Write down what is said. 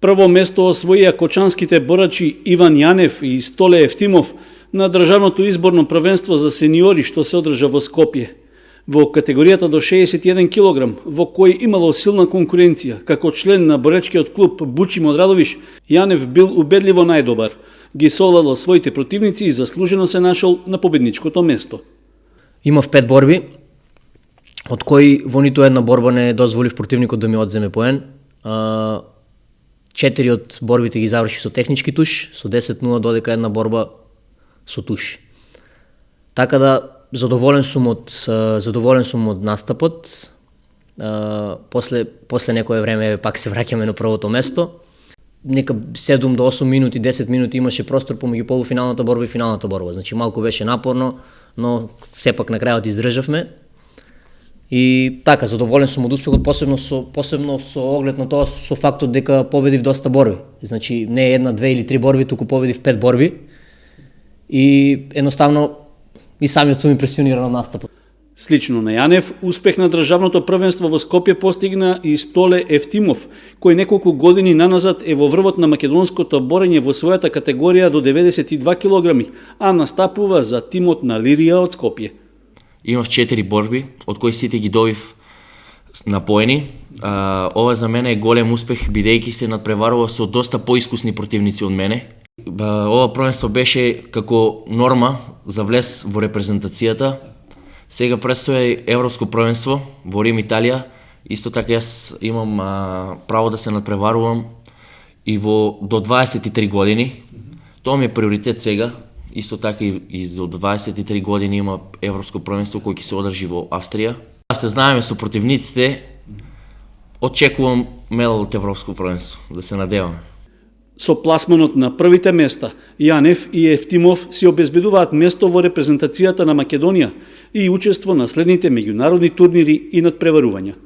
Прво место освоија кочанските борачи Иван Јанев и Столе Ефтимов на државното изборно првенство за сениори што се одржа во Скопје. Во категоријата до 61 кг, во кој имало силна конкуренција, како член на боречкиот клуб Бучим Одрадовиш, Јанев бил убедливо најдобар. Ги совладал своите противници и заслужено се нашол на победничкото место. Имав 5 борби, од кои во ниту една борба не дозволив противникот да ми одземе поен. 4 од борбите ги завршив со технички туш, со 10-0 додека една борба со туш. Така да задоволен сум од настапот. После некое време пак се враќаме на првото место. Нека 7 до 8 минути, 10 минути имаше простор помеѓу полуфиналната борба и финалната борба. Значи малку беше напорно, но сепак на крајот издржавме. И така, задоволен сум од успехот, посебно со оглед на тоа, со фактот дека победив доста борби. Значи не една, две или три борби, туку победив 5 борби. И едноставно и самиот сум импресиониран од настапот. Слично на Јанев, успех на државното првенство во Скопје постигна и Столе Ефтимов, кој неколку години наназад е во врвот на македонското борење во својата категорија до 92 кг, а настапува за тимот на Лирија од Скопје. Имав 4 борби, од кои сите ги добив на поени. Ова за мене е голем успех, бидејќи се надпреварува со доста поискусни противници од мене. Ова првенство беше како норма за влез во репрезентацијата. Сега предстои Европско првенство во Рим, Италија. Исто така јас имам право да се надпреварувам и до 23 години. Тоа ми е приоритет сега. Исто така и за 23 години има Европско првенство кој ќе се одржи во Австрија. Да се знаеме со противниците, очекувам медал од Европско првенство, да се надеваме. Со пласманот на првите места, Јанев и Ефтимов си обезбедуваат место во репрезентацијата на Македонија и учество на следните меѓународни турнири и надпреварувања.